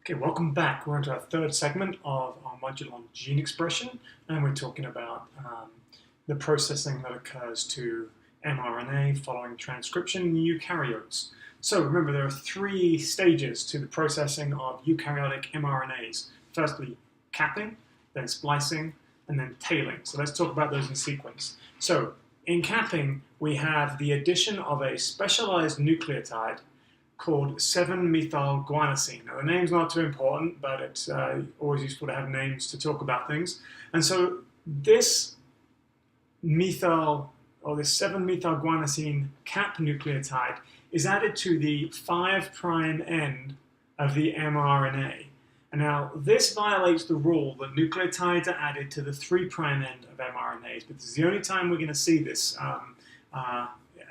Okay, welcome back. We're into our third segment of our module on gene expression, and we're talking about the processing that occurs to mRNA following transcription in eukaryotes. So remember, there are three stages to the processing of eukaryotic mRNAs. Firstly, capping, then splicing, and then tailing. So let's talk about those in sequence. So in capping, we have the addition of a specialized nucleotide called 7-methylguanosine. Now, the name's not too important, but it's always useful to have names to talk about things. And so this this 7-methylguanosine cap nucleotide is added to the 5' end of the mRNA. And now, this violates the rule that nucleotides are added to the 3' end of mRNAs, but this is the only time we're going to see this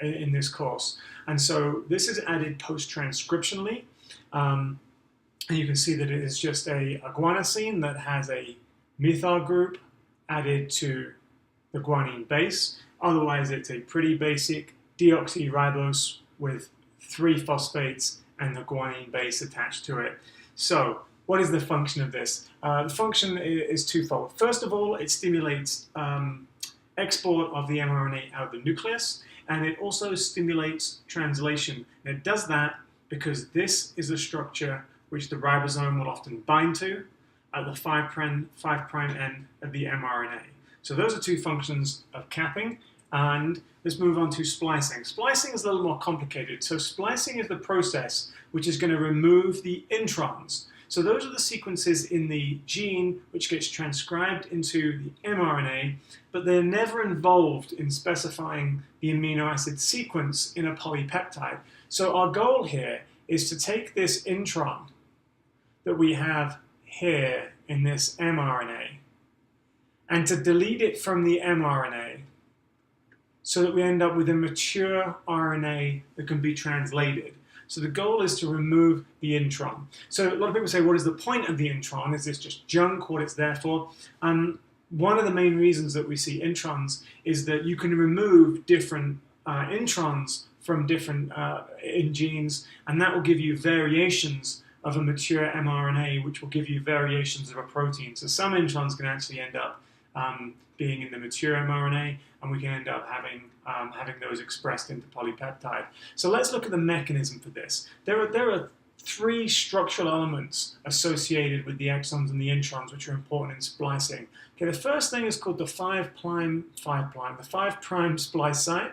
in this course. And so this is added post-transcriptionally. And you can see that it is just a guanosine that has a methyl group added to the guanine base. Otherwise, it's a pretty basic deoxyribose with 3 phosphates and the guanine base attached to it. So what is the function of this? The function is twofold. First of all, it stimulates export of the mRNA out of the nucleus, and it also stimulates translation. And it does that because this is a structure which the ribosome will often bind to at the 5' end of the mRNA. So those are two functions of capping. And let's move on to splicing. Splicing is a little more complicated. So splicing is the process which is going to remove the introns. So those are the sequences in the gene which gets transcribed into the mRNA, but they're never involved in specifying the amino acid sequence in a polypeptide. So our goal here is to take this intron that we have here in this mRNA and to delete it from the mRNA so that we end up with a mature RNA that can be translated. So the goal is to remove the intron. So a lot of people say, what is the point of the intron? Is this just junk? What it's there for? One of the main reasons that we see introns is that you can remove different introns from different in genes, and that will give you variations of a mature mRNA, which will give you variations of a protein. So some introns can actually end up being in the mature mRNA, and we can end up having those expressed into polypeptide. So let's look at the mechanism for this. There are 3 structural elements associated with the exons and the introns which are important in splicing. Okay, the first thing is called the 5' splice site.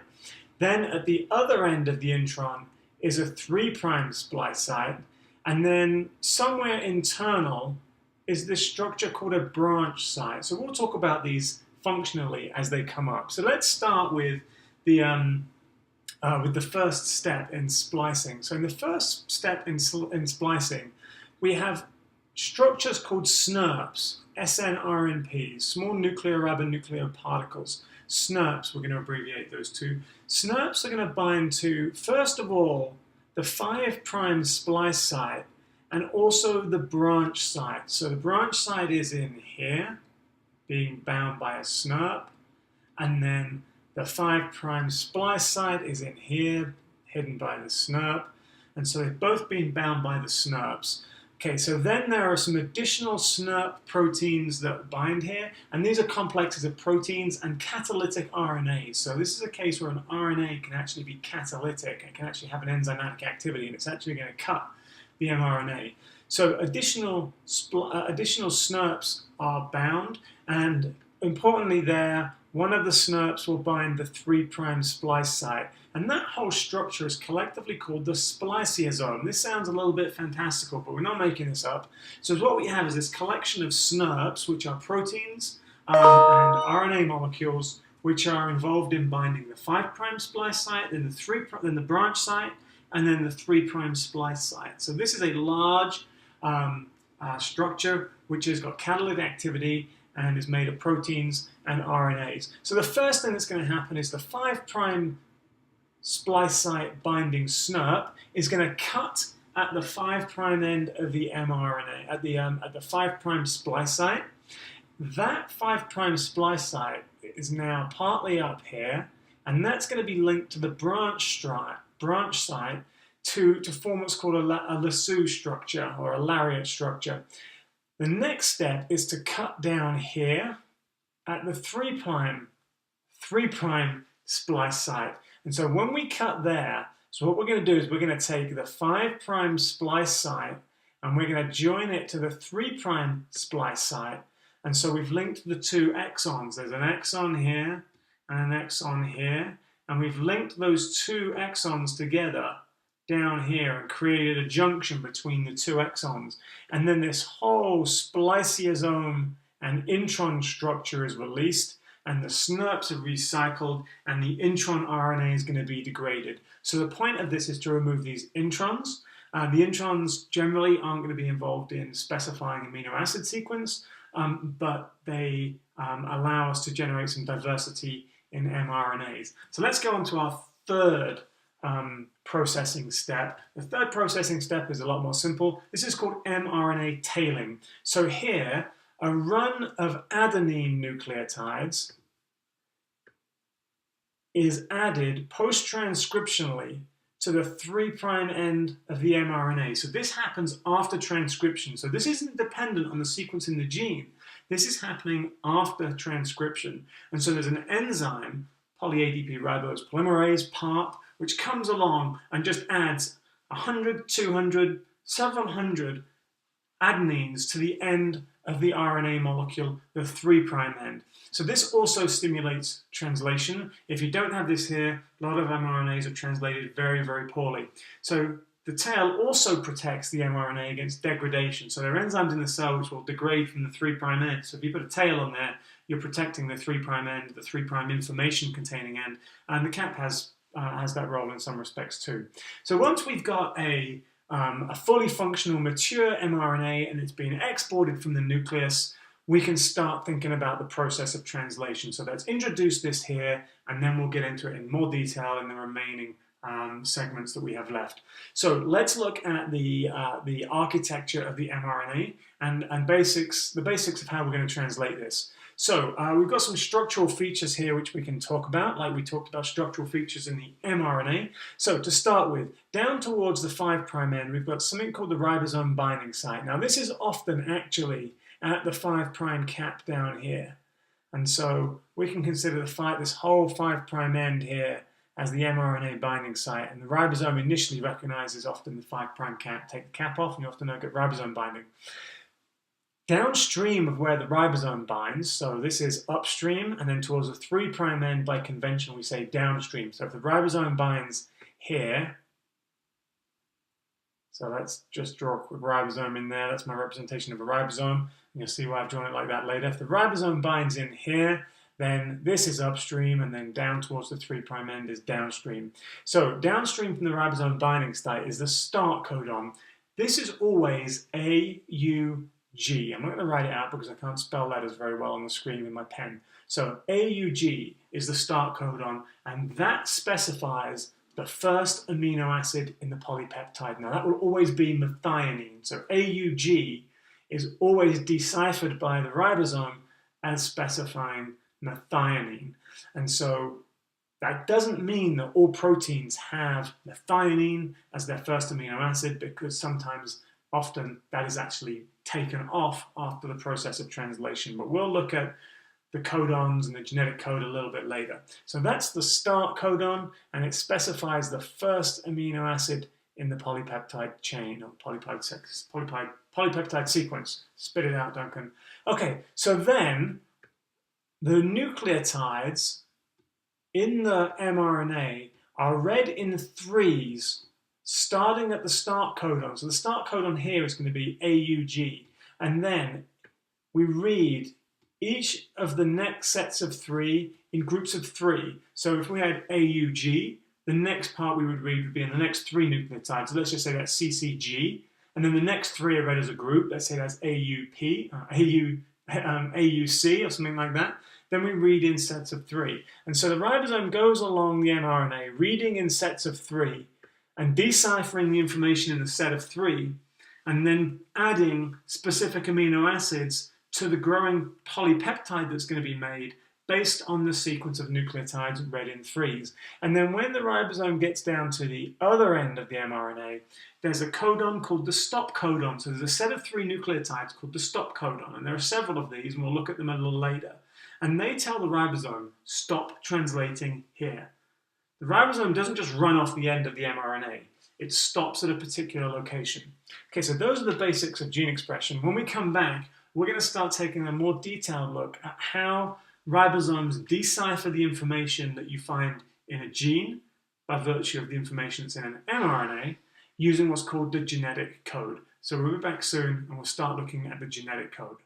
Then at the other end of the intron is a 3' splice site, and then somewhere internal is this structure called a branch site. So we'll talk about these functionally as they come up. So let's start with the first step in splicing. So in the first step in splicing, we have structures called SNRPs, SNRNPs, small nuclear ribonucleoparticles. SNRPs, we're going to abbreviate those two. SNRPs are going to bind to, first of all, the 5' splice site and also the branch site. So the branch site is in here, being bound by a SNRP, and then the 5' splice site is in here, hidden by the SNRP, and so they've both been bound by the SNRPs. Okay, so then there are some additional SNRP proteins that bind here, and these are complexes of proteins and catalytic RNAs. So this is a case where an RNA can actually be catalytic. It can actually have an enzymatic activity, and it's actually going to cut the mRNA. So additional SNRPs are bound, and importantly there, one of the SNRPs will bind the 3' splice site. And that whole structure is collectively called the Spliceosome. This sounds a little bit fantastical, but we're not making this up. So what we have is this collection of SNRPs, which are proteins and RNA molecules, which are involved in binding the 5' splice site, then the branch site, and then the 3' splice site. So this is a large structure which has got catalytic activity and is made of proteins and RNAs. So the first thing that's going to happen is the 5' splice site binding SNRP is going to cut at the 5' end of the mRNA, at the 5' splice site. That 5' splice site is now partly up here, and that's going to be linked to the branch site to form what's called a lasso structure or a lariat structure. The next step is to cut down here at the 3' splice site. And so when we cut there, so what we're going to do is we're going to take the 5' splice site and we're going to join it to the 3' splice site. And so we've linked the two exons. There's an exon here and an exon here. And we've linked those two exons together down here and created a junction between the two exons. And then this whole spliceosome and intron structure is released, and the SNRPs are recycled, and the intron RNA is going to be degraded. So the point of this is to remove these introns. The introns generally aren't going to be involved in specifying amino acid sequence, but they allow us to generate some diversity in mRNAs. So let's go on to our third processing step. The third processing step is a lot more simple. This is called mRNA tailing. So here, a run of adenine nucleotides is added post-transcriptionally to the 3' end of the mRNA. So this happens after transcription. So this isn't dependent on the sequence in the gene. This is happening after transcription. And so there's an enzyme, poly-ADP ribose polymerase, PARP, which comes along and just adds 100, 200, several hundred adenines to the end of the RNA molecule, the 3' end. So this also stimulates translation. If you don't have this here, a lot of mRNAs are translated very, very poorly. So the tail also protects the mRNA against degradation. So there are enzymes in the cell which will degrade from the 3' end. So if you put a tail on there, you're protecting the 3' end, the 3' information containing end, and the cap has that role in some respects too. So once we've got a fully functional, mature mRNA and it's been exported from the nucleus, we can start thinking about the process of translation. So let's introduce this here, and then we'll get into it in more detail in the remaining segments that we have left. So let's look at the architecture of the mRNA and the basics of how we're going to translate this. So we've got some structural features here which we can talk about, like we talked about structural features in the mRNA. So to start with, down towards the 5' end, we've got something called the ribosome binding site. Now this is often actually at the 5' cap down here. And so we can consider this whole 5' end here as the mRNA binding site. And the ribosome initially recognizes often the 5' cap. Take the cap off and you often don't get ribosome binding. Downstream of where the ribosome binds, so this is upstream, and then towards the 3' end by convention we say downstream. So if the ribosome binds here, so let's just draw a quick ribosome in there. That's my representation of a ribosome. And you'll see why I've drawn it like that later. If the ribosome binds in here, then this is upstream, and then down towards the 3' end is downstream. So downstream from the ribosome binding site is the start codon. This is always AUG. I'm not going to write it out because I can't spell letters very well on the screen with my pen. So AUG is the start codon, and that specifies the first amino acid in the polypeptide. Now that will always be methionine. So AUG is always deciphered by the ribosome as specifying methionine. And so that doesn't mean that all proteins have methionine as their first amino acid, because often that is actually taken off after the process of translation. But we'll look at the codons and the genetic code a little bit later. So that's the start codon, and it specifies the first amino acid in the polypeptide chain, or polypeptide sequence. Spit it out, Duncan. Okay, so then the nucleotides in the mRNA are read in threes, starting at the start codon. So the start codon here is going to be AUG. And then we read each of the next sets of three in groups of three. So if we had AUG, the next part we would read would be in the next three nucleotides. So let's just say that's CCG. And then the next three are read as a group. Let's say that's AUP, AUC, or something like that. Then we read in sets of three. And so the ribosome goes along the mRNA, reading in sets of three, and deciphering the information in the set of three, and then adding specific amino acids to the growing polypeptide that's going to be made based on the sequence of nucleotides read in threes. And then when the ribosome gets down to the other end of the mRNA, there's a codon called the stop codon. So there's a set of 3 nucleotides called the stop codon, and there are several of these, and we'll look at them a little later. And they tell the ribosome, stop translating here. The ribosome doesn't just run off the end of the mRNA. It stops at a particular location. Okay, so those are the basics of gene expression. When we come back, we're going to start taking a more detailed look at how ribosomes decipher the information that you find in a gene by virtue of the information that's in an mRNA using what's called the genetic code. So we'll be back soon and we'll start looking at the genetic code.